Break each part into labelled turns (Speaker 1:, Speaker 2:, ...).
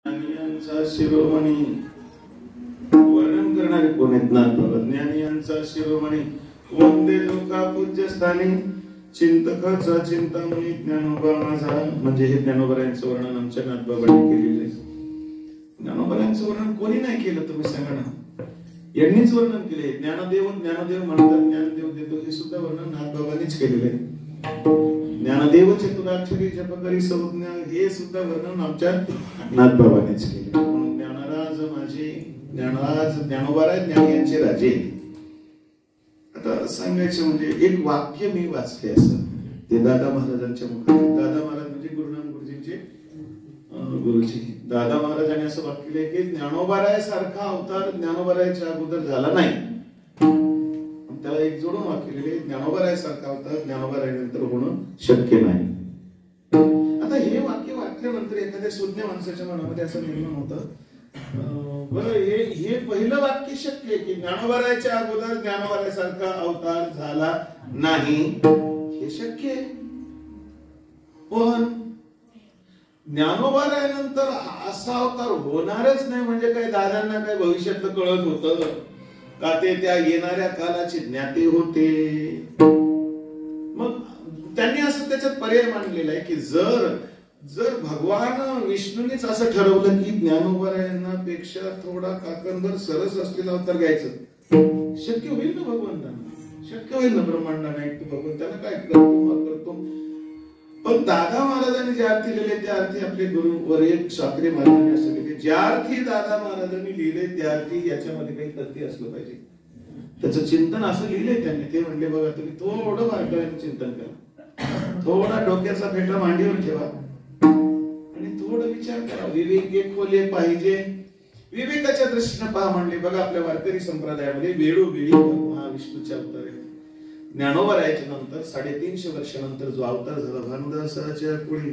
Speaker 1: ज्ञानियांचा शिरोमणी वर्णन करणारे कोण आहेत? नाथबाबा. ज्ञानियांचा शिरोमणी वंदे लोका पूज्यस्थानी चिंतकाचा चिंतामणी ज्ञानोबा माझा. म्हणजे हे ज्ञानोबारायांचं वर्णन आमच्या नाथबाबांनी केलेलं आहे. ज्ञानोबारायांचं वर्णन कोणी नाही केलं, तुम्ही सांगा ना. यांनीच वर्णन केले. ज्ञानदेव ज्ञानदेव म्हणतात, ज्ञानदेव देतो, हे सुद्धा वर्णन नाथबाबांनीच केलेलं आहे. ज्ञानदेव चतुराक्षरी जप करी संज्ञा, हे सुद्धा वर्णन आमच्या नाथबाबांनीच केले. म्हणून ज्ञानराज माझे ज्ञानराज ज्ञानोबाराय ज्ञानियांचे राजे. आता सांगायचं म्हणजे एक वाक्य मी वाचले असं, ते दादा महाराजांच्या मुखात. दादा महाराज म्हणजे गुरुनानक गुरुजींचे गुरुजी. दादा महाराजांनी असं वाक्य केलंय की ज्ञानोबाराय सारखा अवतार ज्ञानोबारायच्या अगोदर झाला नाही. त्याला एक जोडून वाक्य लिहिले, ज्ञानोबाराय सारखा अवतार ज्ञानोबारायनंतर होणं शक्य नाही. आता हे वाक्य वाचल्यानंतर एखाद्या सुज्ञ माणसाच्या मनामध्ये असं निर्माण होतं, बरं हे पहिलं वाक्य शक्य आहे की ज्ञानोबारायच्या अगोदर ज्ञानोबाराय सारखा अवतार झाला नाही, हे शक्य आहे. पण ज्ञानोबारायनंतर असा अवतार होणारच नाही म्हणजे काय? दादांना काय भविष्यातलं कळत होतं का? ते त्या येणाऱ्या कालाचे ज्ञाते होते. मग त्यांनी असं त्याच्यात पर्याय मांडलेला आहे की जर भगवान विष्णूंनीच असं ठरवलं की ज्ञानोबारायांपेक्षा थोडा काकंदर सरस असलेला अवतार घ्यायचं, शक्य होईल ना भगवंतांना? शक्य होईल ना ब्रह्मांडाने? भगवंतांना काय करतो. पण दादा महाराजांनी ज्या अर्थी लिहिले त्या अर्थी आपले गुरु वर एक साखरे महाराजांनी असं लिहिले, ज्या अर्थी दादा महाराजांनी लिहिले त्या अर्थी याच्यामध्ये काही तथ्य असलं पाहिजे. त्याचं चिंतन असं लिहिलंय त्यांनी. ते म्हणले बघा, तुम्ही थोडं बारकाईने चिंतन करा, थोडा डोक्याचा फेटा मांडीवर ठेवा आणि थोडं विचार करा. विवेक खोले पाहिजे, विवेकाच्या दृष्टीने पहा. म्हणले बघा, आपल्या वारकरी संप्रदायामध्ये वेळोवेळी महाविष्णूचे अवतार आहेत. ज्ञानोबारायाच्या नंतर 350 वर्षानंतर जो अवतार झाला भानुदासाच्या कुळी,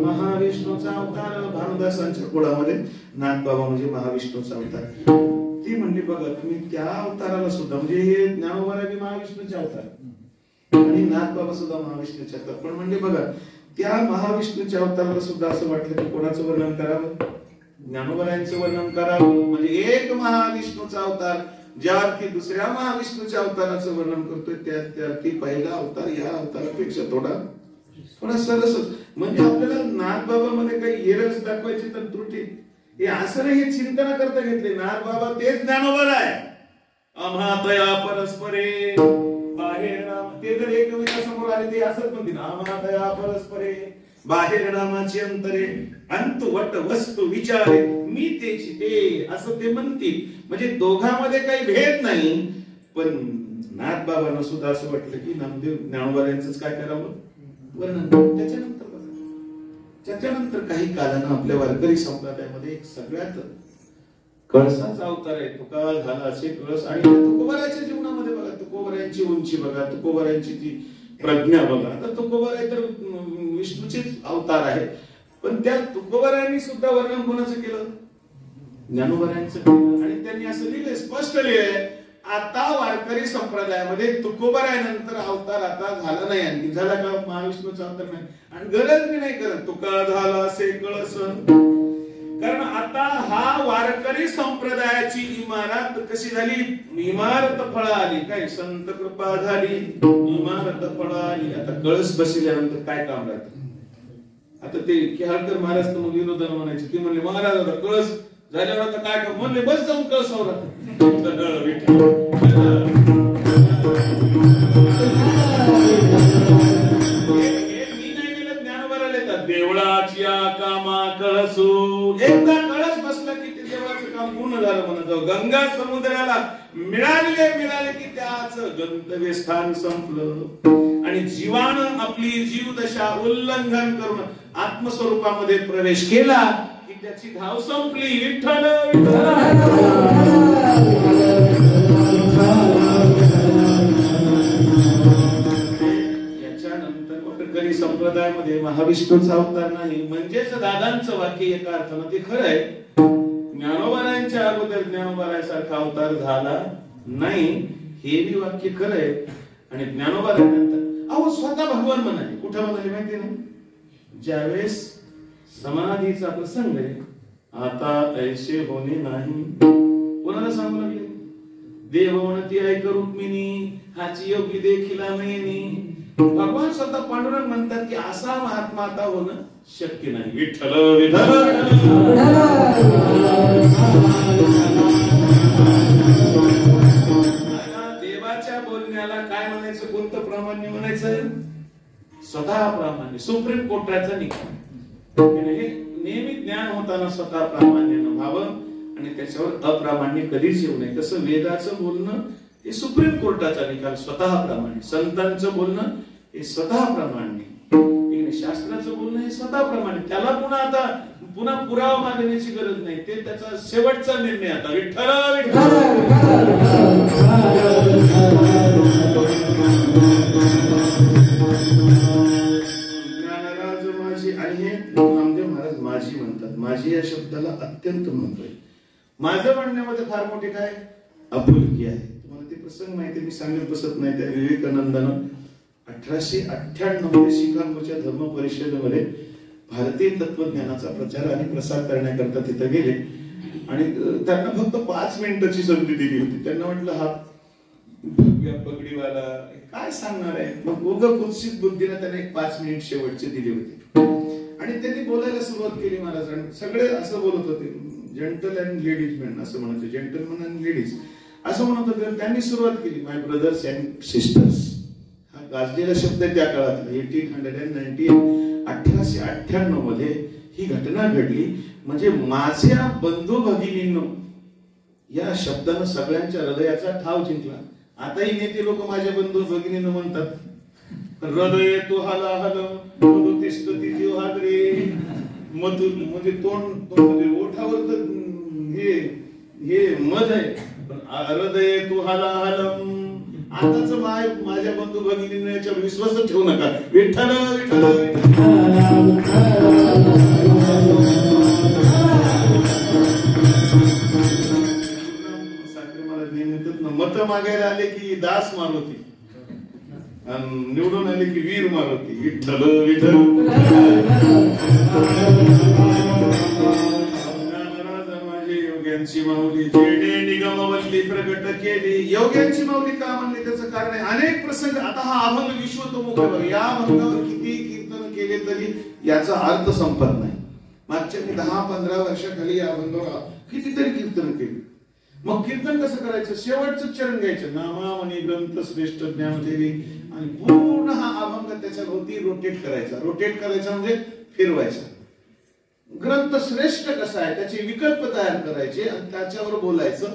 Speaker 1: महाविष्णूचा अवतार. भानुदासांच्या कुळामध्ये नाथबाबा म्हणजे महाविष्णूचा अवतार. ती म्हणली बघा, तुम्ही त्या अवताराला सुद्धा, म्हणजे हे ज्ञानोबाराय महाविष्णूचे अवतार आणि नाथबाबा सुद्धा महाविष्णूचे अवतार. पण म्हणजे बघा, त्या महाविष्णूच्या अवताराला सुद्धा असं वाटलं की कोणाचं वर्णन करावं? ज्ञानोबारायांचं वर्णन करावं. म्हणजे एक महाविष्णूचा अवतार ज्या अर्थी दुसऱ्या महाविष्णूच्या अवताराचं वर्णन करतोय त्या अर्थी पहिला अवतार या अवतारापेक्षा थोडा सरसच. म्हणजे आपल्याला नाथबाबामध्ये काही एरर्स दाखवायची तर त्रुटी हे असं नाही, हे चिंतन करता घेतले. नाथबाबा तेच ज्ञानोबाराय. आम्हातया परस्परे बाहेर राम, ते जर एकमेकांसमोर आले ते असंच म्हणतील, आम्हातया परस्परे बाहेर रामाची अंतरे अंतवट वस्तू विचारे मी तेची ते, असं ते म्हणतील. म्हणजे दोघांमध्ये काही भेद नाही. पण नाथबाबांना सुद्धा असं वाटलं की नामदेव ज्ञानोबारायांचंच काय करावं वर्णन. त्याच्यानंतर काही कालानं आपल्या वारकरी संप्रदायामध्ये एक सगळ्यात कळसाचा अवतार आहे. तुका झाला असे कळस. आणि तुकोबाराच्या जीवनामध्ये बघा, तुकोबारायांची उंची बघा, तुकोबारायांची ती प्रज्ञा बघा. आता तुकोबाराय तर विष्णूचेच अवतार आहे, पण त्या तुकोबारायांनी सुद्धा वर्णन कोणाचं केलं? ज्ञानोबारायांचं केलं. आणि त्यांनी असं लिहिलंय, स्पष्ट लिहिलंय, आता वारकरी संप्रदायामध्ये तुकोबारायानंतर अवतार आता झाला नाही. आणखी झाला का? महाविष्णूचा अवतार नाही. आणि गरज मी नाही करत तुका झाला असे कळस. कारण आता हा वारकरी संप्रदायाची इमारत कशी झाली? इमारत फळा आली. काय संत कृपा झाली, इमारत फळा आली. आता कळस बसल्यानंतर काय काम राहतं? आता ते केळकर महाराज तर विरोधानं म्हणायचे. ते म्हणले महाराज आता कळस झाल्यावर आता काय काम? म्हणले बस जाऊन कळसावर. देवळाची कामा कळसू. एकदा कळस बसला की ते देवळाचं काम पूर्ण झालं म्हणत. गंगा समुद्राला मिळाले की त्याचं गंतव्य स्थान संपलं आणि जीवानं आपली जीवदशा उल्लंघन करून आत्मस्वरूपामध्ये प्रवेश केला की त्याची धाव संपली. विठ्ठल संप्रदायामध्ये महाविष्णूचा अवतार नाही. म्हणजेच दादांचं वाक्य एका अर्थानं ते खरं आहे. ज्ञानोबारायांच्या अगोदर ज्ञानोबारायासारखा अवतार झाला नाही, हे बी वाक्य खरं आहे. आणि ज्ञानोबारायांनंतर अहो स्वतः भगवान म्हणाले. कुठं म्हणाले माहिती नाही? ज्यावेळेस समाधीचा प्रसंग आहे आता ऐसे होणे नाही. कोणाला सांगू लागले? देव म्हणती ऐक रुक्मिणी, हाची योगी देखील मेनी. भगवान स्वतः पांडुरंग म्हणतात की असा महात्मा आता होणं शक्य नाही. विठ्ठल विठ्ठल. देवाच्या बोलण्याला काय म्हणायचं? कोणतं प्रामाण्य म्हणायचं? स्वतः प्रामाण्य. सुप्रीम कोर्टाचा निकाल. हे नेहमी ज्ञान होताना स्वतः प्रामाण्यानं व्हावं आणि त्याच्यावर अप्रामाण्य कधीच येऊ नये. तसं वेदाचं बोलणं हे सुप्रीम कोर्टाचा निकाल, स्वतः प्रामाण्य. संतांचं बोलणं हे स्वतः प्रामाण्य. शास्त्राचं बोलणं हे स्वतः प्रामाण्य. त्याला पुन्हा पुरावा मागण्याची गरज नाही. ते त्याचा शेवटचा निर्णय. आता विठ्ठल ज्ञानराज माझी. आणि हे नामदेव महाराज माझी म्हणतात. माझी या शब्दाला अत्यंत महत्व आहे. माझं म्हणण्यामध्ये फार मोठे काय आपुलकी आहे. तुम्हाला ते प्रसंग माहिती, मी सांगत बसत नाही. त्या विवेकानंदानं 1898 मध्ये शिकागोच्या धर्म परिषदेमध्ये भारतीय तत्वज्ञानाचा प्रचार आणि प्रसार करण्याकरता तिथे गेले आणि त्यांना फक्त 5 मिनिटाची संधी दिली होती. त्यांना म्हटलं हा भगव्या पगडीवाला काय सांगणार आहे. मग उगा कुत्सित बुद्धीने त्यांना एक 5 मिनिट शेवटचे दिले होते आणि त्यांनी बोलायला सुरुवात केली महाराज. सगळे असं बोलत होते, जेंटल अँड लेडीज मॅन असं म्हणत, जेंटलमन अँड लेडीज असं म्हणत होते. त्यांनी सुरुवात केली, माय ब्रदर्स अँड सिस्टर्स. हा गाजलेला शब्द आहे त्या काळातला. 1898 मध्ये ही घटना घडली. म्हणजे माझ्या बंधू भगिनींनो या शब्दानं सगळ्यांच्या हृदयाचा ठाव जिंकला. आताही नेते लोक माझ्या बंधू भगिनींनो म्हणतात. हृदय तू हाला हल मधुतिष्ठती जीव हादरे. मधु म्हणजे तोंड म्हणजे ओठावर तर हे मध आहे. हृदय तू हाला हलम. आताच माझ्या बंधू भगिनींना याच्यावर विश्वास ठेवू नका. विठ्ठल विठ्ठल. साखरे मला नेहमीच मत मागायला आले की दास मारुती आणि निवडून आले की वीर मारुती. विठ्ठल विठ्ठल. योग्यांची माऊली जेणे निगमवल्ली प्रगट केली. योग्यांची माऊली का म्हणली त्याचं कारण आहे. अनेक प्रसंग. आता हा अभंग विश्वतोमुख आहे. या अभंगावर किती कीर्तन केले तरी याचा अर्थ संपत नाही. मागच्या मी 10-15 वर्षाखाली या अभंगावर कितीतरी कीर्तन केली. मग कीर्तन कसं करायचं? शेवटचं चरण घ्यायचं, नामावनी ग्रंथ श्रेष्ठ ज्ञानदेवी, आणि पूर्ण हा अभंग त्याच्या भोवती रोटेट करायचा. रोटेट करायचा म्हणजे फिरवायचा. ग्रंथ श्रेष्ठ कसा आहे त्याचे विकल्प तयार करायचे आणि त्याच्यावर बोलायचं.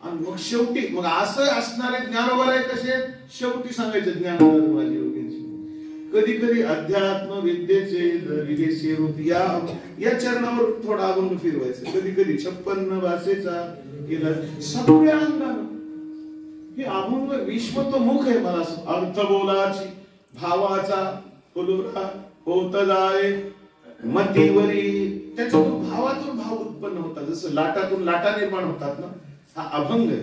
Speaker 1: आणि मग शेवटी मग असं असणारे ज्ञानोबा आहे कसे शेवटी सांगायचे ज्ञानोबा माझी योगींची. कधी कधी अध्यात्म विद्येचे विदेशी रूप या चरणावर थोडा अभंग फिरवायचं. कधी कधी 56 भाषेचा केला. सगळ्या अंगानं हे अभंग विश्वतोमुख आहे. मला अर्थ बोलाची भावाचा फुलुरा होत जाय मतीवरी. त्याच्यातून भावातून भाव उत्पन्न होतात. जसं लाटातून लाटा निर्माण होतात ना, हा अभंग आहे.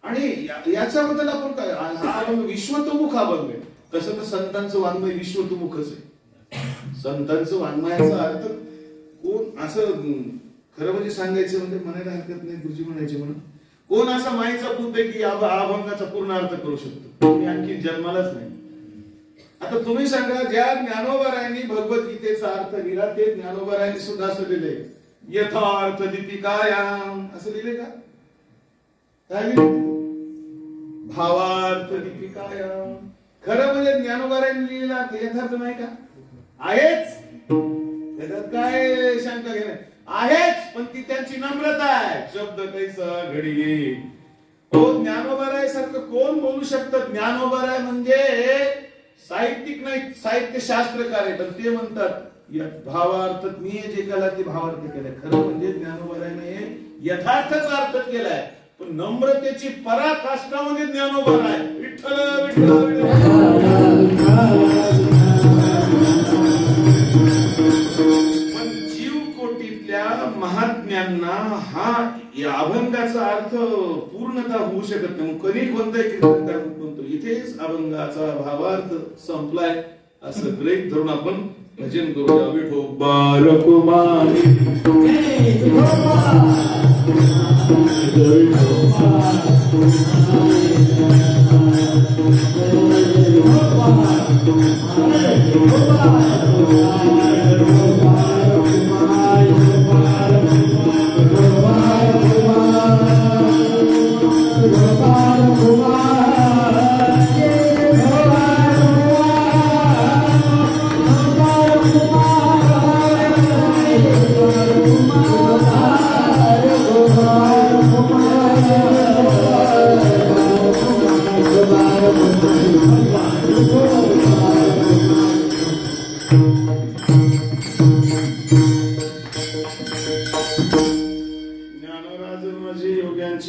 Speaker 1: आणि याच्याबद्दल आपण काय, हा अभंग विश्वतोमुख अभंग आहे. तसं तर संतांचं वाङ्मय विश्वतोमुखच आहे. संतांचं वाङ्मयाचा अर्थ कोण असं खरं म्हणजे सांगायचं म्हणजे म्हणायला हरकत नाही. गुरुजी म्हणायचे म्हणून कोण असा माईचा पूत आहे की अभंगाचा पूर्ण अर्थ करू शकतो? मी आणखी जन्मालाच नाही. आता तुम्ही सांगा, ज्या ज्ञानोबारायांनी भगवद्गीतेचा अर्थ लिहिला ते ज्ञानोबारायांनी सुद्धा असं लिहिले यथार्थ दीपिकायाम. असं लिहिले का? काय लिहिले? भावार्थ दीपिकायाम. खरं म्हणजे ज्ञानोबारायांनी लिहिलेला यथार्थ नाही का? आहेच. त्याच्यात काय शंका घेणे आहेच. पण ती त्यांची नम्रता आहे. शब्द कैसा घडी. हो, ज्ञानोबाराय सारखं कोण बोलू शकतं? ज्ञानोबाराय म्हणजे साहित्यिक नाही, साहित्य शास्त्रकार आहे. पण ते म्हणतात भावार्थ मी जे केला ते भावार्थ केलाय. खरं म्हणजे ज्ञानोबारायाने यथार्थच अर्थ केलाय. पण नम्रतेची पराकाष्ठा म्हणजे ज्ञानोबाराय. विठ्ठल विठ्ठल. पण जीव कोटीतल्या महाज्ञांना हा या अभंगाचा अर्थ पूर्णतः होऊ शकत नाही. कधी कोणताही कीर्तनकार म्हणतो इथेच अभंगाचा भावार्थ संपलाय असं गृहीत धरून आपण भजन करूया विठोबार कुमारी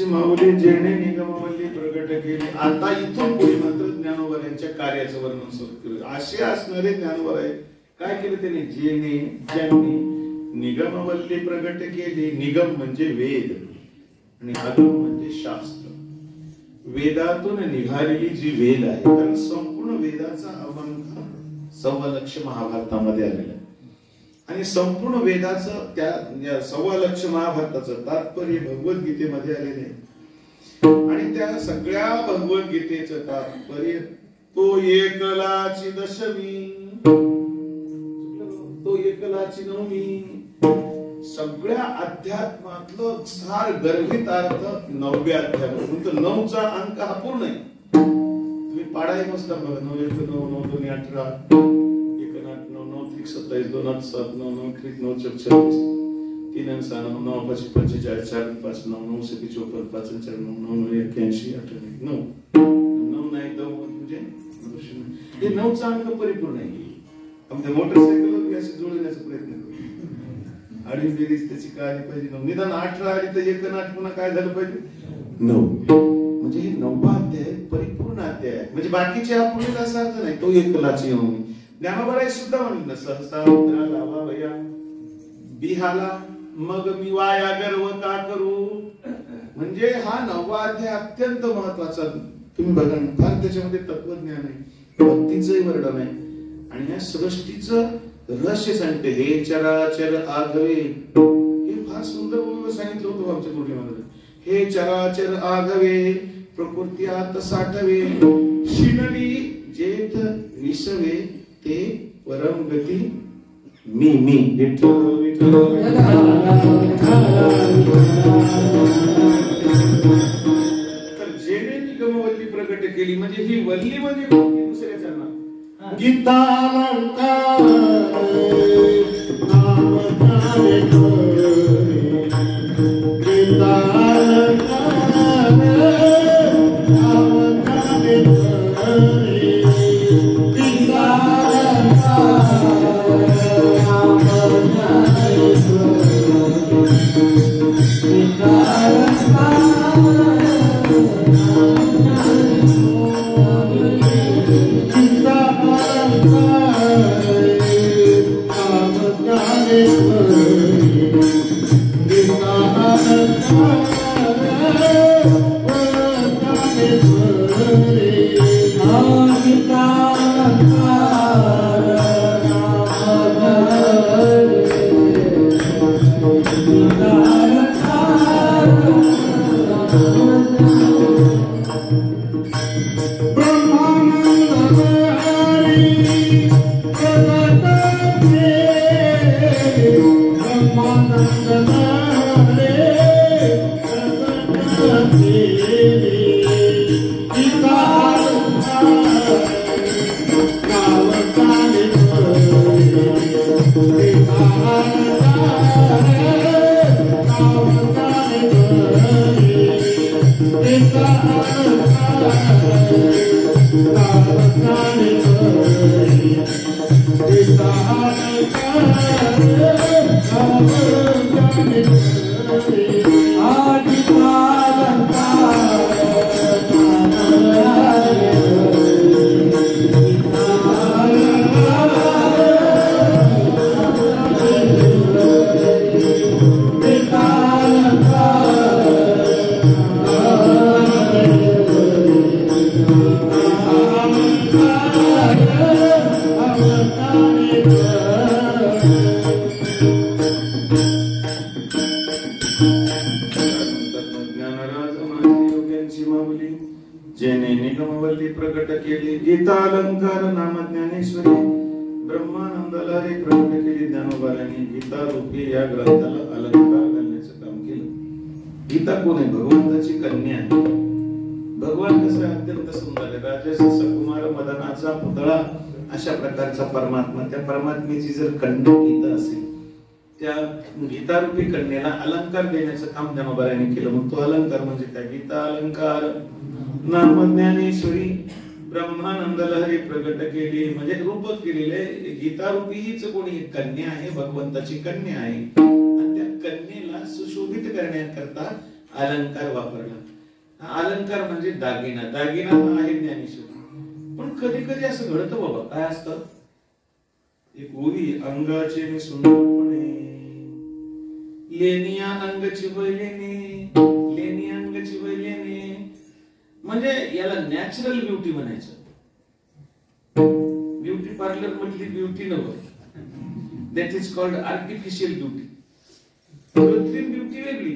Speaker 1: माऊली जेणे निगमवल्ली प्रगट केली. आता इथून पुढे मात्र ज्ञानोबा यांच्या कार्याचं वर्णन सुरू केलं. असे असणारे ज्ञानोबा आहे. काय केलं त्याने? जेणे ज्यांनी निगमवल्ली प्रगट केली. निगम म्हणजे वेद आणि आगम म्हणजे शास्त्र. वेदातून निघालेली जी वेद आहे, कारण संपूर्ण वेदाचा अभंग 1.25 लाख महाभारतामध्ये आलेला आहे आणि संपूर्ण वेदाचं त्या 1.25 लाख महाभारताचं तात्पर्य भगवद्गीतेमध्ये आलेले आहे आणि त्या सगळ्या भगवद्गीतेचं तात्पर्य तो एकलाची दशमी, तो एकलाची नवमी, सगळ्या अध्यात्मातलं सार गर्भित अर्थ 9व्या अध्यायात. तर 9चा अंक हा पूर्ण आहे. तुम्ही पाडाय मस्त बघा. 9 1 9 9 2 18 1 8 9 9 3 27 2 8 7 9 9 3 9 4 26 3 9 6 9 9 5 45 4 5 9 9 6 54 5 4 9 9 9 81 88 9 9 नाही 2 म्हणजे हे 9चा अंक परिपूर्ण आहे. आमच्या मोटरसायकलवर मी असे जुळवण्याचा प्रयत्न करतो. आणि बेरीज त्याची काय आली पाहिजे? 9 निदान 18 आली तर 1 8 पुन्हा काय झालं पाहिजे? 9. म्हणजे हे 9वा अध्याय परिपूर्ण अध्याय आहे. म्हणजे बाकीचे अपूर्ण असा अर्थ नाही. तो एकलाची नवमी. ज्ञानोबा सुद्धा म्हणलं सहसा उतरा लावा भया बिहाला मग मी वाया गर्व का करू. म्हणजे हा 9वा अध्याय अत्यंत महत्वाचा. तुम्ही बघा ना, फार त्याच्यामध्ये तत्वज्ञान आहे, भक्तीचंही वर्णन आहे आणि या सृष्टीचं रहस्य सांगते. हे चराचर आघवे, हे फार सुंदर म्हणून सांगितलं होतं आमच्या पूर्णिमाला. हे चराचर आघवे प्रकृत्यात साठवे, शिनली जेथ विसवे ते परम गती मी मी. विठ्ठल विठ्ठल तर जेणे निगमवल्ली प्रगट केली. म्हणजे ही वल्ली म्हणजे दुसऱ्या चरणात गीता
Speaker 2: Hare
Speaker 1: ज्ञानराज माझी योग्यांची माऊली जेने निगमवल्ली प्रकट केली गीता अलंकार नाम ज्ञानेश्वरी ब्रह्मानंदाला रे प्रकट केली ज्ञानोबारांनी गीता रूपी या ग्रंथाला अलंकार घालण्याचं काम केलं. गीता कोण आहे? भगवंताची कन्या आहे. भगवान कसं अत्यंत सुंदर आहे. राजस सकुमार मदनाचा पुतळा अशा प्रकारचा परमात्मा. त्या परमात्म्याची जर कन्या गीता असेल त्या गीतारूपी कन्येला अलंकार देण्याचं काम ज्ञानोबारांनी केलं. मग तो अलंकार म्हणजे त्या गीता अलंकार नाम ज्ञानेश्वरी ब्रह्मानंद लहरी प्रकट केली म्हणजे रूपक केलेले गीतारूपी हीच कोणी कन्या आहे, भगवंताची कन्या आहे. आणि त्या कन्येला सुशोभित करण्याकरता अलंकार वापरला. हा अलंकार म्हणजे दागिना. दागिना हा आहे ज्ञानेश्वरी. पण कधी कधी असं घडतं बाबा. काय असतं? एक ओवी अंगाचे मी सुंदरपणे लेनिया अंगची बैलेने लेनी अंगची बैलेने म्हणजे याला नॅचरल ब्युटी म्हणायचं. ब्युटी पार्लर मधली ब्युटी नव्हे. That is called artificial beauty. कृत्रिम ब्युटी वेगळी.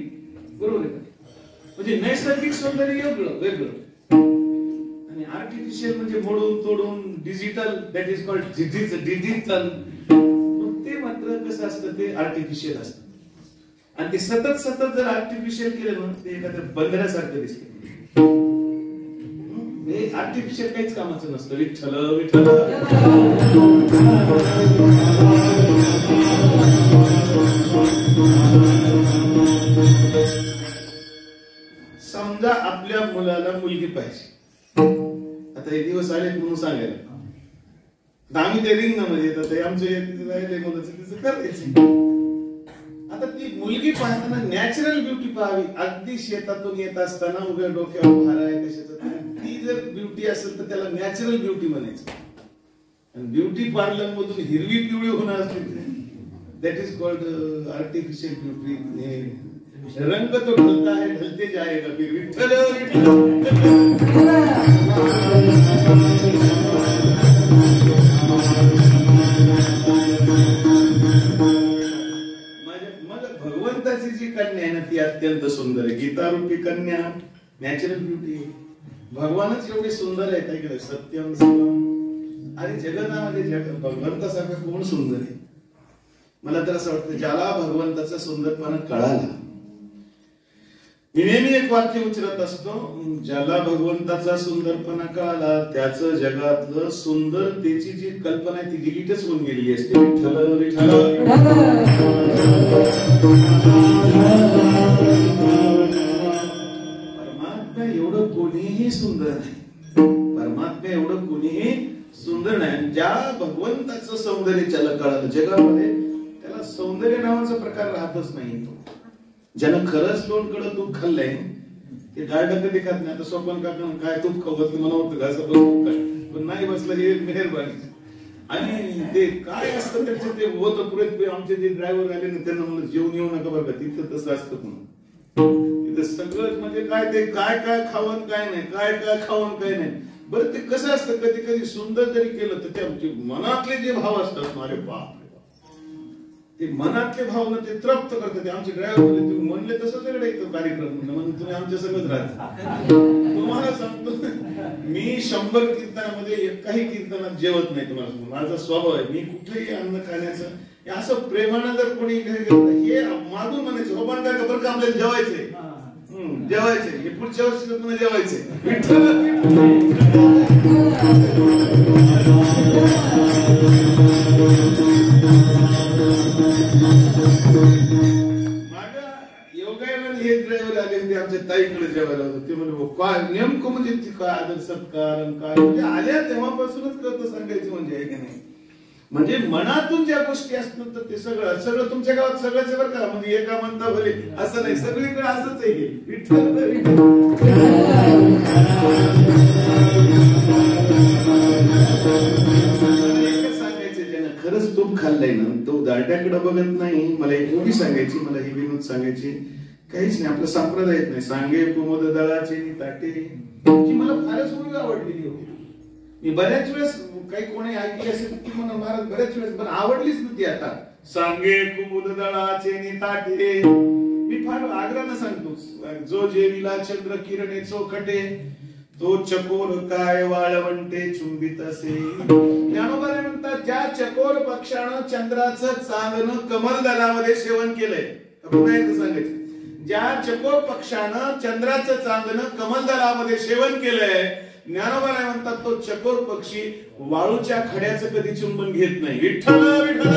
Speaker 1: बरोबर आहे. म्हणजे नैसर्गिक सौंदर्य वेगळं आणि आर्टिफिशियल म्हणजे मोडून तोडून digital. That is called digital. ते मात्र कसं असतं? ते आर्टिफिशियल असतं. आणि ते सतत जर आर्टिफिशियल केलं ना ते एखाद्या बंदरासारखं दिसतं. हे आर्टिफिशियल काहीच कामाचं नसतं. विठ्ठल विठ्ठल. समजा आपल्या मुलाला मुलगी पाहिजे. आता हे दिवस आले म्हणून सांगायला आम्ही ते रिंगणामध्ये येतात. आमचं मुलाचं तिचं करायचं. आता ती मुलगी पाहताना नॅचरल ब्युटी पाहावी. अगदी शेतातून येत असताना उभ्या डोक्यावर भार आहे कशाचं ती जर ब्युटी असेल तर त्याला नॅचरल ब्युटी म्हणायचं. आणि ब्युटी पार्लर मधून हिरवी पिवळी होणार असते that is called artificial beauty. रंग तो ढलता है ढलते जाएगा फिर. विठ्ठल भगवंताची जी कन्या आहे ना ती अत्यंत सुंदर आहे. गीतारूपी कन्या नॅचरल ब्युटी. भगवानच एवढे सुंदर आहेत ऐकलं. सत्यम शिवम. आणि जगतामध्ये भगवंतासारखं कोण सुंदर आहे? मला तर असं वाटतं ज्याला भगवंताचा सुंदरपणा कळाला. मी नेहमी एक वाक्य उच्चारत असतो. ज्याला भगवंताचा सुंदरपणा कळाला त्याचं जगातलं सुंदरतेची जी कल्पना आहे ती डिलीटच होऊन गेलेली असते. विठ्ठल विठ्ठल. परमात्मा एवढं कोणीही सुंदर नाही. परमात्मा एवढं कोणीही सुंदर नाही. ज्या भगवंताचं सौंदर्य ज्याला कळालं जगामध्ये त्याला सौंदर्य नावाचा प्रकार राहतच नाही. तो ज्यानं खरंच लोणकडं तूप खाल्लंय ते डाळ कधी खात नाही. आता सोपन काकण काय तूप खावत मला होतं घासा पण नाही बसलं हे मेहरबानी. आणि ते काय असतं त्याचे ते होत पुरेत. आमचे जे ड्रायव्हर आले ना त्यांना म्हणलं जेवून येऊ नका बरं का. तिथं तसं असतं म्हणून. तिथं सगळं म्हणजे काय ते काय काय खावण काय नाही काय काय खावण काय नाही. बरं ते कसं असतं कधी कधी सुंदर जरी केलं तर त्या मनातले जे भाव असतात माझे बाप ते मनातले भाव ते तृप्त करतात. आमचे ड्रायव्हर बोलले तुम्ही म्हणले तसंच इथं कार्यक्रम म्हणून तुम्ही आमच्या सगळंच राहता. तुम्हाला सांगतो मी 100 कीर्तनामध्ये एकाही कीर्तनात जेवत नाही. तुम्हाला माझा स्वभाव आहे. मी कुठेही अन्न खाण्याचं असं प्रेमानं जर कोणी हे मागून म्हणायचं हो पण काय खबर का आपल्याला जेवायचंय जेवायचंय हे पुढच्या वर्षी तुम्हाला जेवायचंय. हे ड्रायव्हर आले होते आमच्या ताईकडे जेवायला होतं. ते म्हणजे काय नेमकं म्हणजे काय आदर सत्कार काय म्हणजे आल्या तेव्हापासूनच करत सांगायचं म्हणजे आहे की नाही. म्हणजे मनातून ज्या गोष्टी असतात तर ते सगळं सगळं तुमच्या गावात सगळंच बरं का. म्हणजे एका म्हणता भले असं नाही सगळीकडे असंच आहे. सांगायचं ज्यानं खरंच तूप खाल्लंय ना तो दाट्याकडे बघत नाही. मला एक गोष्ट सांगायची मला ही विनोद सांगायची काहीच नाही आपलं संप्रदाय येत नाही. सांगे कुमुद दळाचे ताटे की मला फारच मुलगी आवडलेली होती. मी बऱ्याच वेळेस काही कोणी ऐकली असेल की मला महाराज बऱ्याच वेळेस पण आवडलीच नव्हती. आता सांगे कुमुद दळाचे ताटे मी फार जो जेविला चंद्र किरणे चोखटे तो चकोर काय वाळवंटे चुंबित असे. ज्ञानोबा म्हणतात ज्या चकोर पक्षानं चंद्राचं चांदणं कमलदलामध्ये सेवन केलंय. पुन्हा एकदा सांगायचं, ज्या चकोर पक्षानं चंद्राचं चांदणं कमलदलामध्ये सेवन केलंय, ज्ञानोबा म्हणतात तो चकोर पक्षी वाळूच्या खड्याचं कधी चुंबन घेत नाही. विठ्ठल विठ्ठल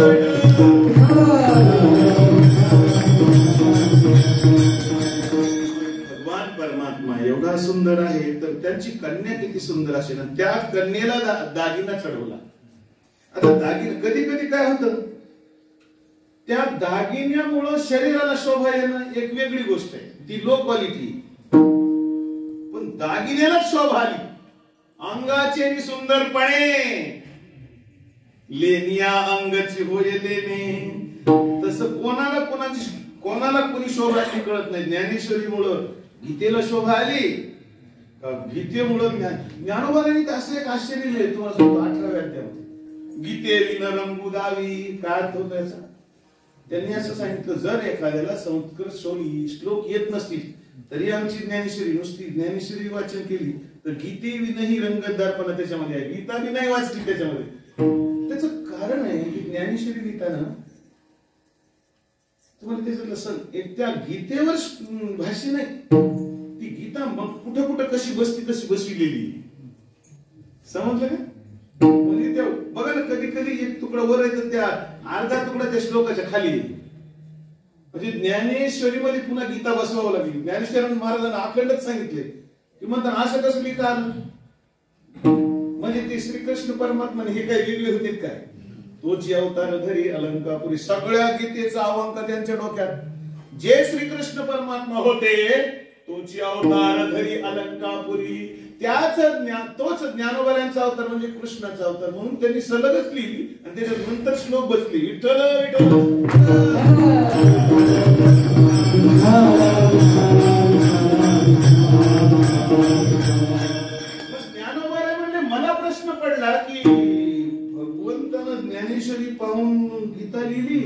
Speaker 1: भगवान परमात्मा एवढा सुंदर आहे, तर त्यांची कन्या किती सुंदर असेल. त्या कन्येला दागिना चढवला. आता दागिना कधी कधी काय होतं, त्या दागिन्यामुळं शरीराला शोभा येणं एक वेगळी गोष्ट आहे, ती लो क्वालिटी. पण दागिन्यालाच शोभा आली. अंगाचे सुंदरपणे लेनिया अंगची होय लेणे. तसं कोणाला कोणी शोभा आली कळत नाही. ज्ञानेश्वरीमुळं गीतेला शोभा आली का गीतेमुळं ज्ञानोबांनी असं एक आश्चर्य लिहिलंय तुम्हाला सांगतो. 18व्या अध्यायामध्ये गीते विन रंगू दावी काय अर्थ होतो याचा. त्यांनी असं सांगितलं, जर एखाद्याला संस्कृत श्लोक येत नसतील तरी आमची ज्ञानेश्वरी नुसती ज्ञानेश्वरी वाचन केली तर गीते विनही रंगतदारपणा त्याच्यामध्ये आहे. गीता बी नाही वाचली त्याच्यामध्ये. त्याचं कारण आहे की ज्ञानेश्वरी गीतानं तुम्हाला त्याचं लसन एक त्या गीतेवर भाष्य नाही, ती गीता मग कुठं कुठं कशी बसविलेली. समजलं का? म्हणजे त्या बघा ना, कधी कधी एक तुकडा वर येतं, त्या अर्धा तुकडा त्या श्लोकाच्या खाली. म्हणजे ज्ञानेश्वरी मध्ये पुन्हा गीता बसवावं लागली. ज्ञानेश्वर महाराजांना अखंडच सांगितले की म्हणतात असं कसं लिहिता आलं. म्हणजे ते श्रीकृष्ण परमात्मा हे काय वेगळे होते काय. तोची अवतार धरी अलंकापुरी. सगळ्या गीतेचा अवंक त्यांच्या डोक्यात. जे श्रीकृष्ण परमात्मा होते तोची अवतार धरी अलंकापुरी, तोच ज्ञानोबांचा अवतार म्हणजे कृष्णाचा अवतार म्हणून त्यांनी सलगच लिहिली आणि त्याच्यात नंतर श्लोक बसली. विठ्ठल विठ्ठल ज्ञानोबा म्हणजे मला प्रश्न पडला की भगवंतानं ज्ञानेश्वरी पाहून गीता लिहिली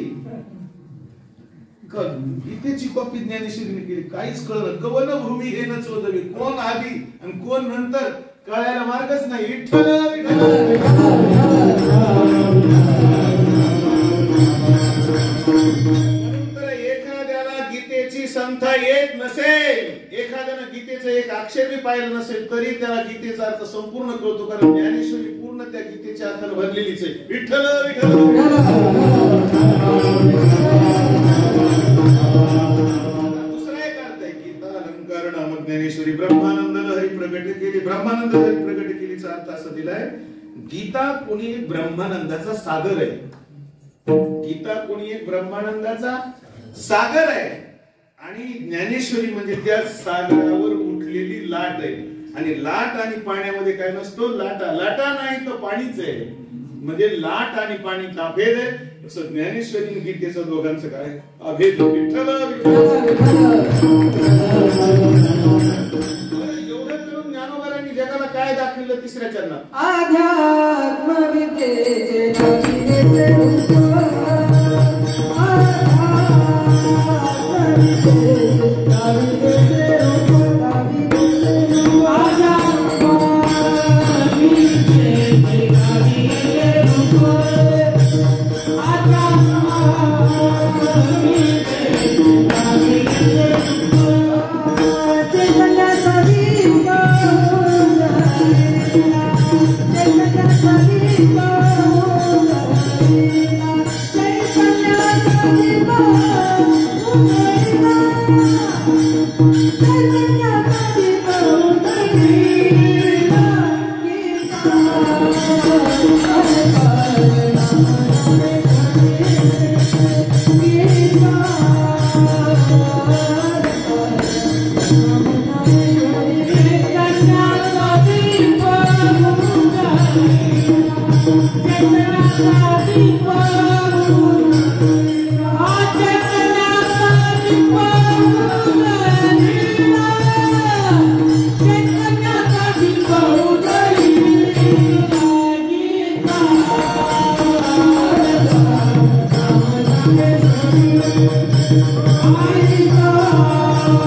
Speaker 1: का गीतेची कॉपी ज्ञानेश्वरीने केली. काहीच कळलं. कवन भूमी हे नचवदवी, कोण आधी आणि कोण नंतर कळायला मार्गच नाही. विठ्ठल नंतर एखाद्याला गीतेची संथा येत नसेल, एखाद्यानं गीतेचं एक अक्षर बी पाहिलं नसेल तरी त्याला गीतेचा अर्थ संपूर्ण कळतो, कारण ज्ञानेश्वरी पूर्ण त्या गीतेच्या अर्थानं भरलेलीच आहे. विठ्ठल विठ्ठल ज्ञानेश्वरी ब्रह्मानंद लहरी प्रगट केली. ब्रह्मानंद लहरी प्रगट केलीचा अर्थ असा दिलाय, गीता कोणी एक ब्रह्मानंदाचा सागर आहे. गीता कोणी एक ब्रह्मानंदाचा सागर आहे आणि ज्ञानेश्वरी म्हणजे त्या सागरावर उठलेली लाट आहे. आणि लाट आणि पाण्यामध्ये काय नसतो, लाटा नाही तर पाणीच आहे. म्हणजे लाट आणि पाणीचा अभेद आहे. तसं ज्ञानेश्वरी गीतेचं दोघांचं काय अभेद. विठ्ठल एवढं करून ज्ञानोबांनी जगाला काय दाखवलं तिसऱ्या चरणात.
Speaker 2: अध्यात्म विद्येचे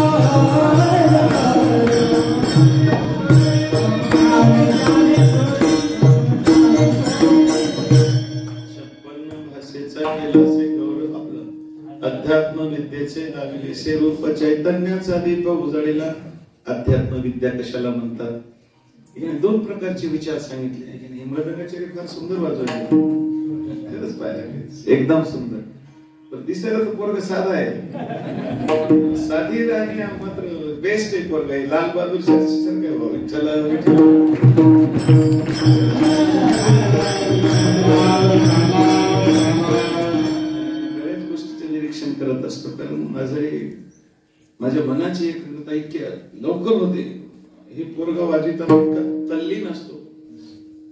Speaker 2: Oh
Speaker 1: विद्येचे दाविलेसे रूप चैतन्याचा दीप उजळलेला अध्यात्म विद्या कशाला म्हणतात याने दोन प्रकारचे विचार सांगितले. हे मृदंगाचे फार सुंदर वाजवले, खरंच पाहायला एकदम सुंदर. पण दिसायला तो पोरग साधा आहे, साधी राणी मात्र बेस्ट आहे पोरग आहे. लाल बहादूर शास्त्री सारखं भाऊ विठ्ठला बऱ्याच गोष्टीचं निरीक्षण करत असतो. कारण माझ्या मनाची एकाग्रता इतकी लवकर होते. हे पोरगा वाजविताना तल्लीन असतो,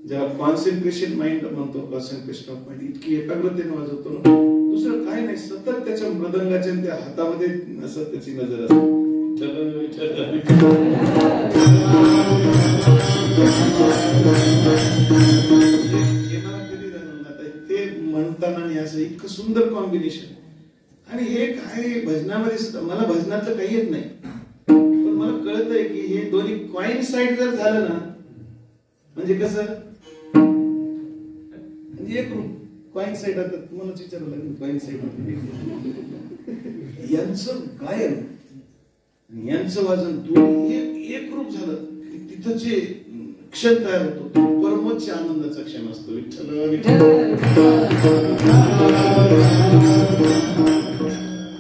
Speaker 1: ज्याला कॉन्सन्ट्रेशन माइंड म्हणतो, कॉन्सन्ट्रेशन ऑफ माइंड, इतकी एकाग्रतेने वाजवतो ना, दुसरं काय नाही. सतत त्याच्या मृदंगाच्या त्या हातामध्ये असं त्याची नजर असते. ते म्हणताना असं इतकं सुंदर कॉम्बिनेशन. आणि हे काय भजनामध्ये सुद्धा मला भजनातलं काही येत नाही, पण मला कळतंय की हे दोन्ही कॉइन साइड जर झालं ना, म्हणजे कसं म्हणजे एक रूप कॉइन साइड. आता तुम्हाला विचारावं लागेल कॉइन साइड यांचं गायन यांचं वाजन दोन्ही एक रूप झालं की तिथं जे क्षण तयार होतो तो परमोच्च आनंदाचा क्षण असतो. विठ्ठल विठ्ठल.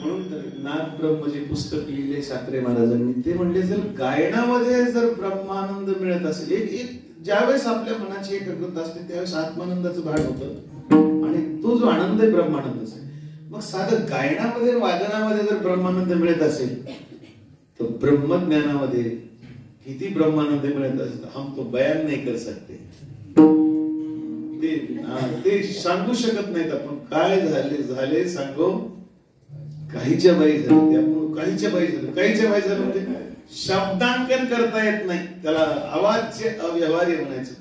Speaker 1: म्हणून तर नाद ब्रह्म जे पुस्तक लिहिले सात्रे महाराजांनी, ते म्हणले जर गायनामध्ये जर ब्रह्मानंद मिळत असेल, एक ज्यावेळेस आपल्या मनाची एकाग्रता असते त्यावेळेस आत्मानंदाचं भान होतं आणि तो जो आनंद आहे ब्रह्मानंदाचा आहे. मग साधं गायनामध्ये वादनामध्ये जर ब्रह्मानंद मिळत असेल तर ब्रह्मज्ञानामध्ये किती ब्रह्मानंद मिळत असेल हम तो बयान नाही कर सकते. ते सांगू शकत नाहीत आपण. काय झाले सांगू. काहीच्या बाई झाले, आपण काहीच्या बाई झालं. काहीच्या बाई झालं म्हणजे शब्दांकन करता येत नाही, त्याला आवाजचे अव्यवहार्य म्हणायचं.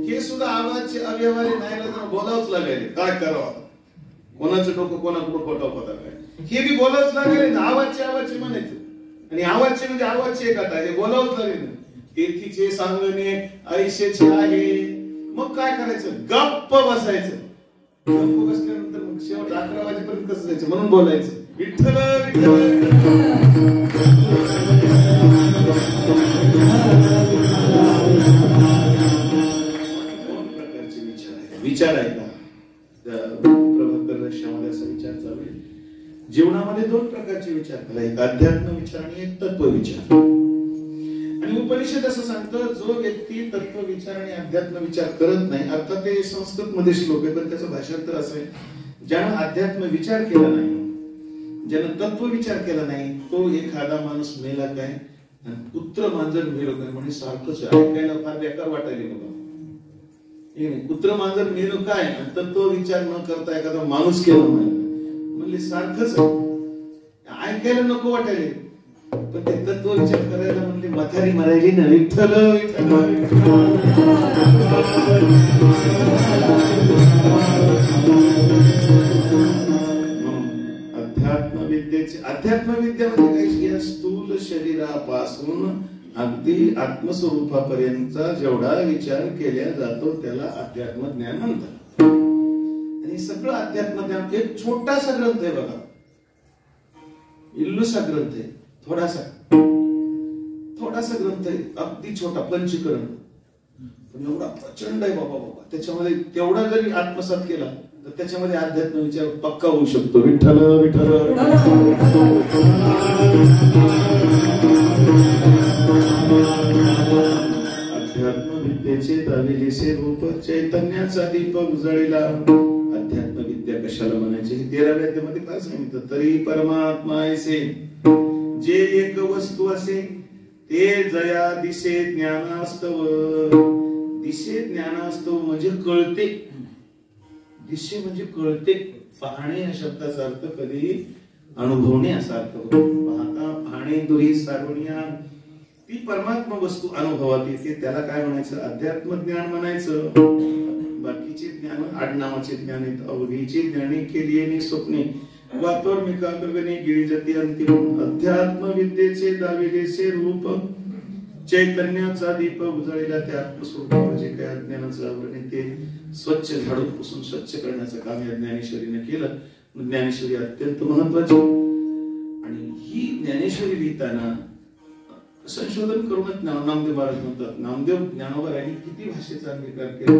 Speaker 1: हे सुद्धा आवाजचे अव्यवहार्य नाही तर बोलावंच लागेल. काय करावं, कोणाचं डोकं कोणाकडं खोटा होता काय, हे बी बोलावंच लागेल. आवाजचे म्हणायचं. आणि आवाजचे म्हणजे आवाजचे एक आता हे बोलावंच लागेल. तेथीचे सांगणे ऐशेचे आहे. मग काय करायचं, गप्प बसायचं. गप्प बसल्यानंतर मग शेवट 11 वाजेपर्यंत कसं जायचं, म्हणून बोलायचं विठ्ठल विठ्ठल. विचार आहे का प्रभाकर रश्यामध्ये असा विचार चालू आहे. जीवनामध्ये दोन प्रकारचे विचार करा, एक अध्यात्म विचार आणि एक तत्व विचार. आणि उपनिषद असं सांगतं, जो व्यक्ती तत्व विचार आणि अध्यात्म विचार करत नाही, अर्थात ते संस्कृत मध्ये श्लोक आहे पण त्याचं भाषांतर असं आहे, ज्यानं अध्यात्म विचार केला नाही, ज्यानं तत्व विचार केला नाही, तो एखादा माणूस मेला काय आणि पुत्र मांजर मेलो काय म्हणजे सारखंच ऐकायला फार बेकार वाटायला बघा. पुत्र मांजर मेलो काय आणि तत्व विचार न करता एखादा माणूस केला म्हणजे सारखंच ऐकायला नको वाटायला. पण ते तत्व विचार करायला म्हणजे म्हातारी मरायली ना. विठ्ठल अध्यात्म विद्या म्हणजे काही या स्थूल शरीरापासून अगदी आत्मस्वरूपापर्यंतचा जेवढा विचार केला जातो त्याला अध्यात्म ज्ञान म्हणतात. आणि सगळं अध्यात्म ज्ञान एक छोटासा ग्रंथ आहे बघा, इल्लूसा ग्रंथ आहे, थोडासा ग्रंथ आहे, अगदी छोटा, पंचकरण, पण एवढा प्रचंड आहे बाबा. त्याच्यामध्ये तेवढा जरी आत्मसात केला तर त्याच्यामध्ये अध्यात्म विचार पक्का होऊ शकतो. विठ्ठल विठ्ठल. अध्यात्म विद्येचे दाविलेसे रूप चैतन्याचा दीप उजळीला. अध्यात्म विद्या कशाला म्हणायची हे 13व्या अध्यायामध्ये काय सांगितलं. तरी परमात्मा ऐसे जे एक वस्तू असे ते जया दिसे ज्ञानास्तव. दिसे ज्ञानास्तव म्हणजे कळते. दिसे म्हणजे कळते. पाहणे या शब्दाचा अर्थ कधी अनुभवणे असा अर्थ होतो. पाहता पाहणे दुरी सार्वण्या. ती परमात्मा वस्तू अनुभवात येते त्याला काय म्हणायचं, अध्यात्म ज्ञान म्हणायचं. बाकीचे ज्ञान आडनावाचे ज्ञान आहेत. अवघीचे ज्ञाने केली स्वप्ने वातोर मिकागणे गिरी जती अंतिम. अध्यात्म विद्येचे दाविलेसे रूप चैतन्याचा दीप उजळलेला त्या आत्मस्वरूपावर जे काही अज्ञानाचं आवरण आहे ते स्वच्छ झाडून पुसून स्वच्छ करण्याचं काम या ज्ञानेश्वरीने केलं. ज्ञानेश्वरी अत्यंत महत्वाची. ज्ञानेश्वरी लिहिताना संशोधन करूनच नामदेव महाराज म्हणतात, नामदेव ज्ञानोबारायांनी किती भाषेचा अंगीकार केला?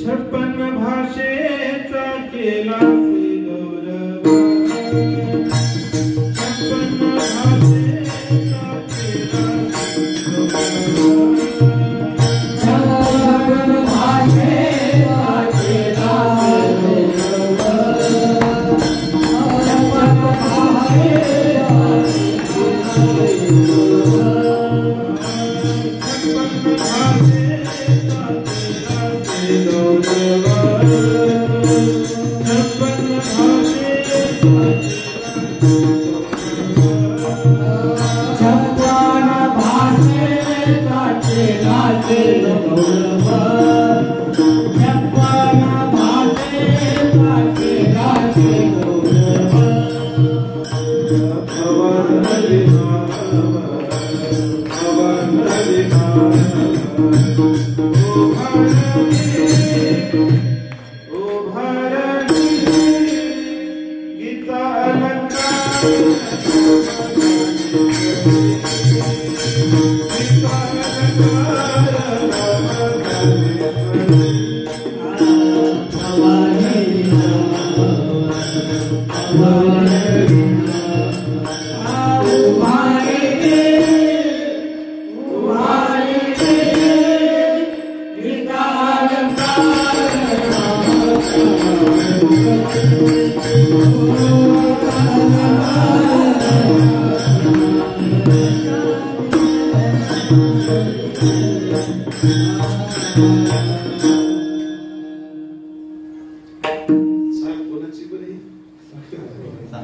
Speaker 3: 56 भाषेचा केला गौरव, 56 भाषेचा केला गौरव,
Speaker 2: 56 भाषेचा केला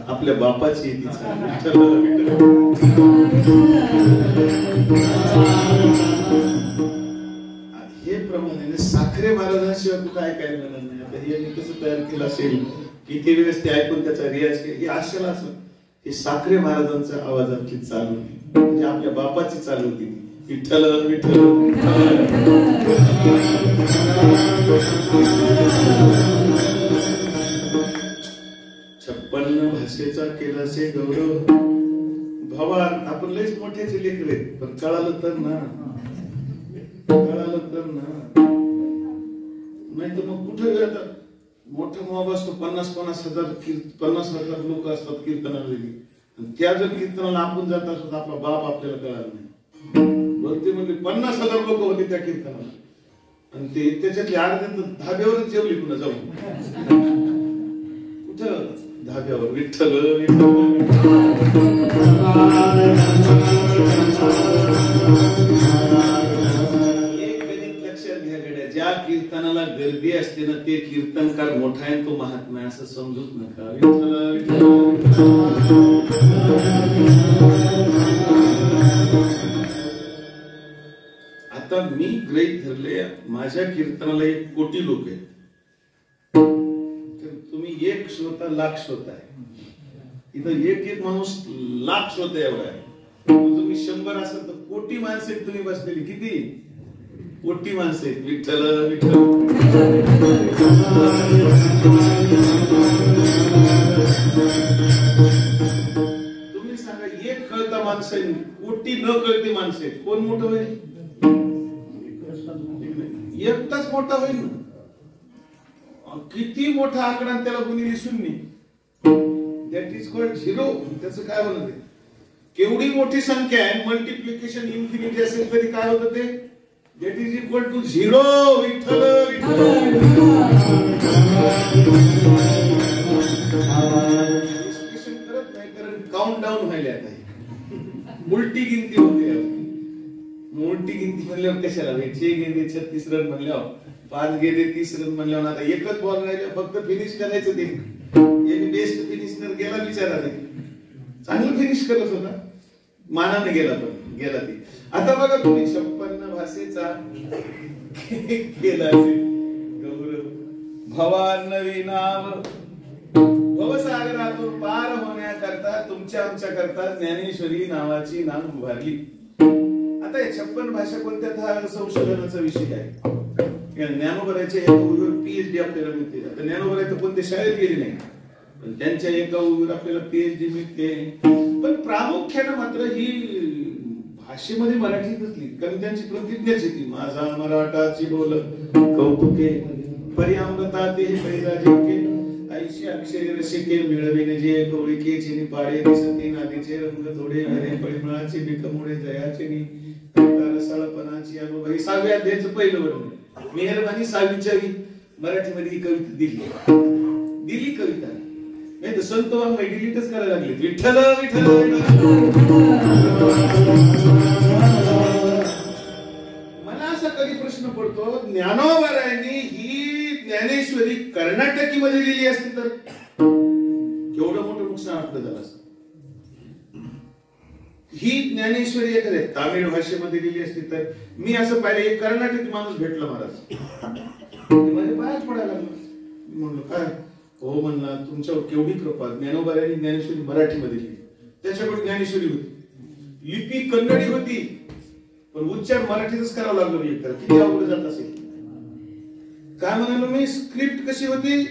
Speaker 1: आपल्या बापाची हे प्रमाणे साखरे महाराजांशिवाय तू काय काय मिळणार नाही. आता हे कसं तयार केलं असेल, किती वेळेस ते ऐकून त्याचा रियाज केला, हे आशेला असं हे साखरे महाराजांच्या आवाजातली चालू होती, म्हणजे आपल्या बापाची चालू होती. विठ्ठल विठ्ठल 56 भाषेचा केलासे गौरव. भवान आपण लयच मोठ्याचे लेकरे, पण कळालं तर ना, कळालं तर ना. नाही तर मग कुठे जातात मोठा मोब असतो, 50,000 लोक असतात कीर्तनाला गेली, त्या जर कीर्तनाला आपण जात असतो आपला बाप आपल्याला कळाला नाही. भक्ती म्हणजे 50,000 लोक होते त्या कीर्तनाला, आणि ते त्याच्यातले अर्धे धाब्यावरच जेवली पुन्हा जाऊन. कुठं धाब्यावर विठ्ठल लक्षात घ्या गड्या, ज्या कीर्तनाला गर्दी असते ना ते कीर्तनकार मोठा आहे, तो महात्मा आहे असं समजूच नका. आता मी गृहीत धरले माझ्या कीर्तनाला 1 कोटी लोक आहेत, तुम्ही 1 श्रोता लाख श्रोता आहे. इथं एक माणूस लाख श्रोता एवढा आहे. तुम्ही 100 असाल तर कोटी माणसं आहेत तुम्ही बसलेली. किती कोटी माणसं आहेत. विठ्ठल विठ्ठल. तुम्ही सांगा 1 कळता माणसं आहे, कोटी न कळती माणसं आहेत, कोण मोठं होईल? एकटाच मोठा होईल ना. किती मोठा आकडा त्याला कोणी शून्य, दॅट इज कॉल्ड 0. त्याचं काय होतं ते? केवढी मोठी संख्या आहे, मल्टिप्लिकेशन इन्फिनिटी असेल तरी काय होतं ते? That is equal to 0. Vitthal करत नाही, कारण काउंट डाऊन व्हायला आता उलटी गिनती होते. मोठी गिनती म्हणल्यावर कशाला? 6 गेले 36 रन म्हणल्यावर, 5 गेले 30 रन म्हणल्यावर आता एकच बॉल राहिला, फक्त फिनिश करायचं. ते यांनी बेस्ट फिनिशर गेला बिचारा, ते चांगलं फिनिश करत होता, मानाने गेला पण गेला ते. आता बघा तुम्ही 56 भाषेचा केला गौरव. भवानवी नाव भवसागरातून पार होण्याकरता तुमच्या आमच्या करता ज्ञानेश्वरी नावाची नाम उभारली. आता 56 भाषा कोणत्या? हा संशोधनाचा विषय आहे. ज्ञानोबाराचे PhD आपल्याला मिळते. आता ज्ञानोबाराय तर कोणत्या शाळेत गेले नाही, पण त्यांच्या एका ओळीवर आपल्याला PhD मिळते. पण प्रामुख्यानं मात्र ही भाषेमध्ये मराठीतच लिहिली, कारण त्यांची प्रतिज्ञाच आहे ती, माझा मराठाची बोल कौतुके पर्यामृता ते पैदा जिंके, ऐशी अक्षरे रसिके मिळविणे जे कवळिके चिनी पाडे दिसते नादीचे रंग थोडे हरे परिमळाचे बिकमुळे जयाचे नि रसाळपणाची अनुभवी. 6व्या अध्यायाचं पहिलं वर्णन. मेहरबानी 6वी मराठीमध्ये ही कविता दिली कविता. नाही तर संत वाङ्मय डिलीटच करायला लागले. विठ्ठल विठ्ठल मला असा कधी प्रश्न पडतो, ज्ञानोबारायांनी ही ज्ञानेश्वरी कर्नाटकी मध्ये लिहिली असती तर केवढं मोठं नुकसान आपलं झालं असतं. ही ज्ञानेश्वरी एखाद्या तामिळ भाषेमध्ये लिहिली असती तर मी असं पाहिलं, एक कर्नाटकी माणूस भेटला महाराज, माझ्या पायात पडायला लागला. मी म्हणलो काय हो, म्हणला तुमच्यावर केवढी कृपा. ज्ञानोबारायांनी ज्ञानेश्वरी मराठीमध्ये लिहिली, त्याच्याकडे ज्ञानेश्वरी होती, लिपी कन्नडी होती, पण उच्चार मराठीतच करावं लागलो. मी तर किती अवघड जात असेल. काय म्हणालो मी, स्क्रिप्ट कशी होती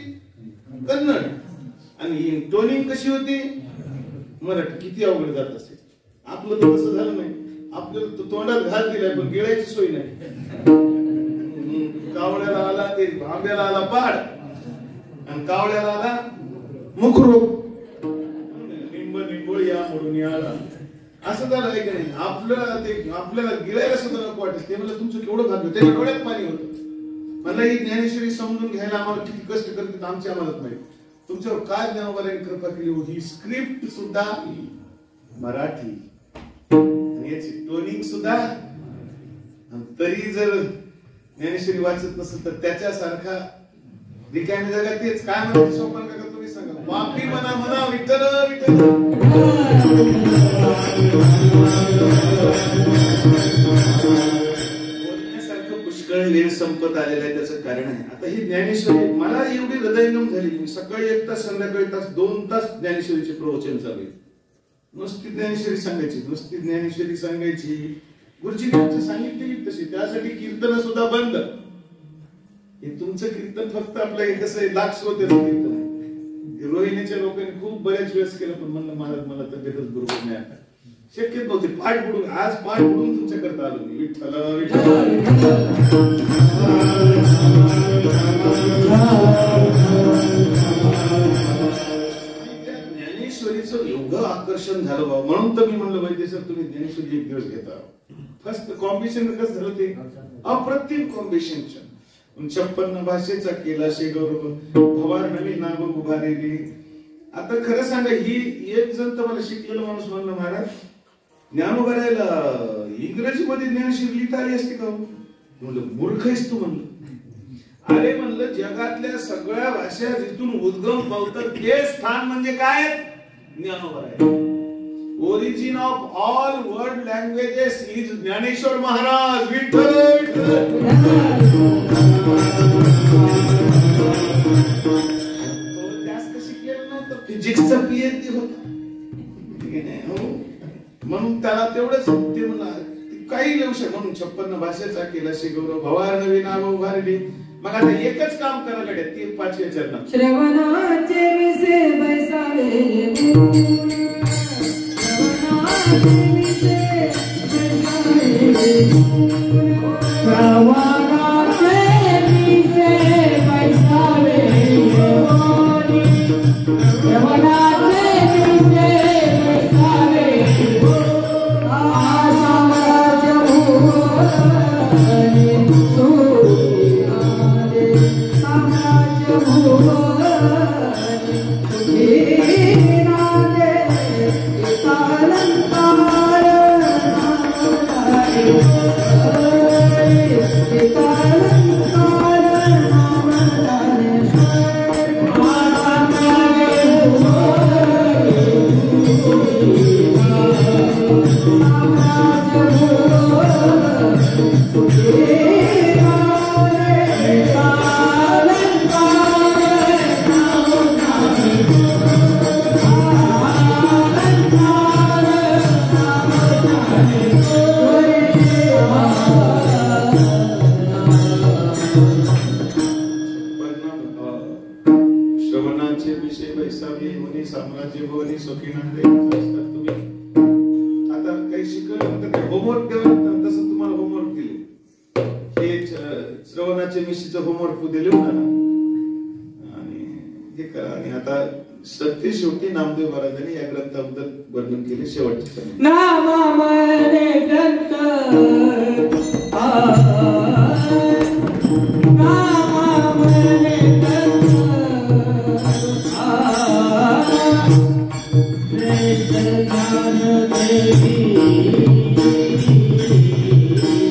Speaker 1: कन्नड आणि टोनिंग कशी होती मराठी, किती अवघड जात असेल. आपलं तर तसं झालं नाही. आपल्याला तोंडात घाल दिलाय पण गिळायची सोय नाही. कावळ्याला आला ते आंब्याला आला पाड आणि कावळ्याला आला मुखरोग, लिंब निंबोळी या म्हणून आला, असं झालं आहे की नाही. आपल्याला गिळायला सुद्धा नको वाटेल. ते म्हणलं तुमचं केवढं भाग्य, त्याच्या डोळ्यात पाणी होतं. मला ही ज्ञानेश्वरी समजून घ्यायला आम्हाला किती कष्ट करतात आमच्या आम्हालाच माहिती. तुमच्यावर काय ज्ञानोबारायांनी कृपा केली. ही स्क्रिप्ट सुद्धा मराठी आणि याची टोनिंग सुद्धा. तरी जर ज्ञानेश्वरी वाचत नसेल तर त्याच्यासारखा रिकामी जागा तेच काय म्हणते सोपान काका, तुम्ही सांगा. माफी म्हणा म्हणा विठ्ठल विठ्ठल. बोलण्यासारखं पुष्कळ वेळ संपत आलेला आहे. त्याचं कारण आहे आता ही ज्ञानेश्वरी मला एवढी हृदयंगम झाली. मी सकाळी 1 तास संध्याकाळी 2 तास ज्ञानेश्वरीचे प्रवचन चालू आहे. नुसती ज्ञानेश्वरी सांगायची, नुसती ज्ञानेश्वरी सांगायची. गुरुजींनी सांगितलेली तशी. त्यासाठी कीर्तन सुद्धा बंद. हे तुमचं कीर्तन फक्त आपलं कसं आहे, लाख श्रोत्याचं कीर्तन आहे. रोहिणीच्या लोकांनी खूप बऱ्याच वेळेस केलं, पण म्हणलं मला तब्येतच बरोबर नाही आता, शक्यच नव्हते. पाठ बुडून आज पाठ बुडून तुमच्या करता आलो मी. विठ्ठल ज्ञानेश्वरीचं एवढं आकर्षण झालं बाबा. म्हणून तर मी म्हणलं वैद्य सर तुम्ही ज्ञानेश्वरी 1 दिवस घेता. फर्स्ट कॉम्बिनेशन कसं झालं ते अप्रतिम कॉम्बिनेशन. 56 भाषेचा केला शे गौरव, भवार नवी नाव उभारलेली. आता खरं सांगा, ही एक जण तर मला शिकलेला माणूस म्हणलं, महाराज ज्ञानोबारायला इंग्रजीमध्ये ज्ञानेश्वरी लिहिता आली असते का? म्हणलं मूर्ख आहेस तू. म्हणलं अरे म्हणलं जगातल्या सगळ्या भाषा जिथून उद्गम पावतात ते स्थान म्हणजे काय? ज्ञानोबाराय. Origin of all world languages is Dnyaneshwar Maharaj. Vitthal जास्त शिकलेलं नव्हतं, फिजिक्सचा PhD होता म्हणून त्याला तेवढंच ते म्हणा काही लिहू शकत. म्हणून 56 भाषेचा केला शे गौरव, भवार नवी नाव उभारली. मग आता एकच काम करा गड्या, ते 5व्या चरणात
Speaker 2: श्रवणाचे विसे बैसावे
Speaker 1: होमवर्क उद्या लिहून आणा आणि हे करा. आणि आता सत्य शेवटी नामदेव महाराजांनी या ग्रंथाबद्दल वर्णन केले शेवटचे
Speaker 2: नामामने ग्रंथ नामामने ग्रंथ श्रेष्ठ ज्ञान देवी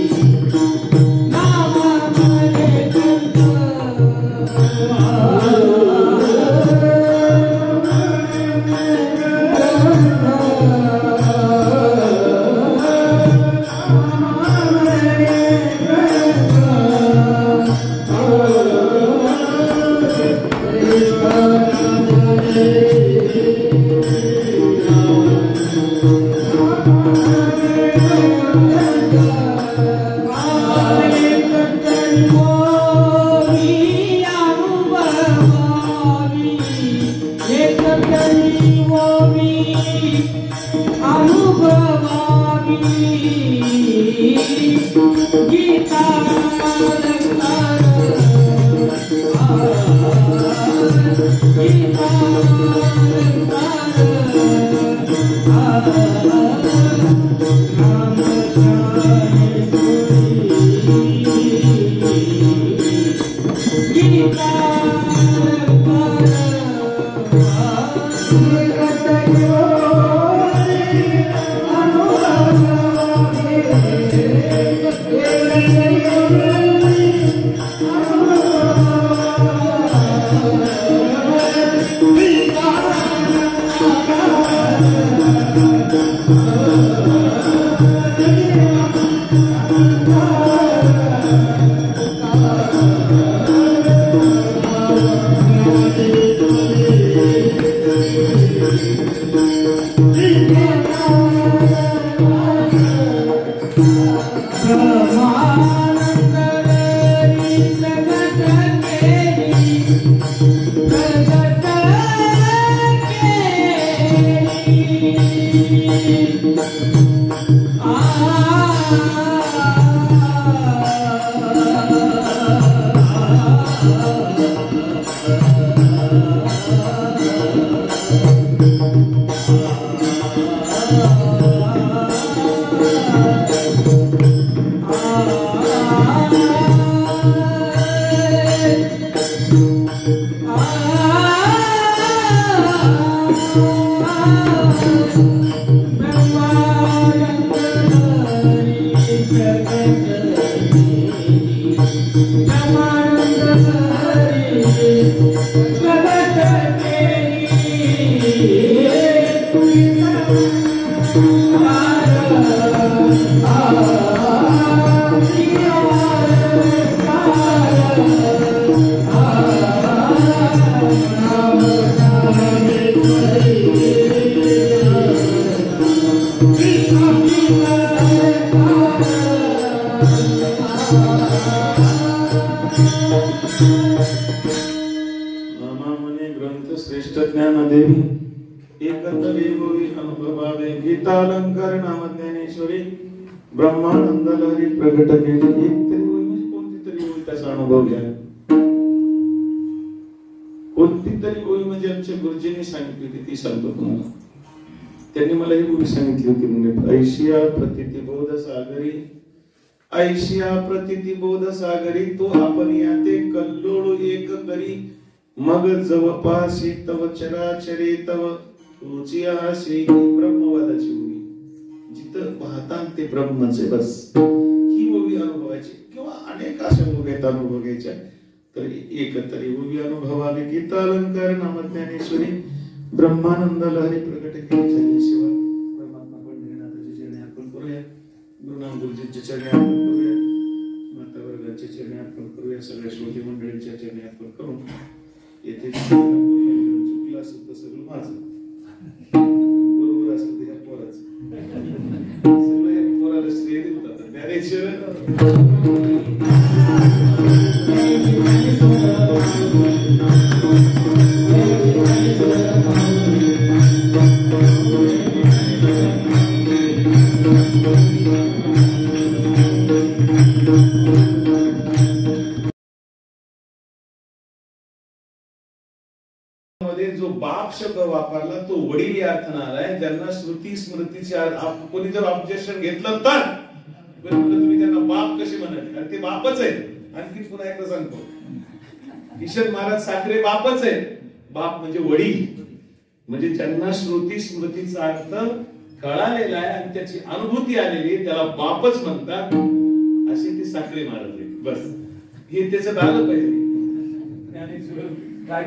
Speaker 2: नामामने ग्रंथ
Speaker 1: नामामने ग्रंथ श्रेष्ठ ज्ञानदेवी एकंदरी भुवी अनुभवावे गीतालंकार नाम ज्ञानेश्वरी ब्रह्मानंद लहरी प्रगट केली. एक तरी होई म्हणजे कोणती तरी होई त्याचा अनुभव घ्या. कोणती तरी होई म्हणजे आमच्या गुरुजींनी सांगितली होती ती सांगतो तुम्हाला. त्यांनी मला ही गोष्ट सांगितली होती म्हणजे ऐशिया प्रतिती बोध सागरी ऐशिया प्रतिती बोध सागरी तो आपण या ते कल्लोळ एक करी मग जवपासी तव चराचरे तव तुझी आशी ब्रह्मवादाची उभी जिथं पाहता ते ब्रह्मचे बस ही उभी अनुभवायची किंवा अनेक अशा उभ्यात अनुभव घ्यायच्या. तर एकतरी उभी अनुभवाने गीतालंकार नाम ज्ञानेश्वरी ब्रह्मानंद लहरी प्रगट केली शिवा परमात्मा पंढरीनाथाचे चरणी अर्पण करूया. गुरुनाम गुरुजींचे चरणी अर्पण करूया. माता वर्गाचे चरणी अर्पण करूया. सगळ्या श्रोते मंडळींच्या चरणी अर्पण करून येथे चुकलं असेल तर सगळं माझं बरोबर असेल तर ह्या पोराचं सगळं या पोराला श्रेय देतात ज्ञानेश्वर बाप शब्द वापरला तो वडील या अर्थानं आलाय. ज्यांना श्रुती स्मृतीचे कोणी जर ऑब्जेक्शन घेतलं तर तुम्ही त्यांना बाप कसे म्हणाले, कारण ते बापच आहे. आणखी पुन्हा एकदा सांगतो, किशन महाराज साखरे बापच आहे. बाप म्हणजे वडील, म्हणजे ज्यांना श्रुती स्मृतीचा अर्थ कळालेला आहे आणि त्याची अनुभूती आलेली त्याला बापच म्हणतात. असे ते साखरे महाराज आहेत. बस हे त्याच्यात आलं पाहिजे. काय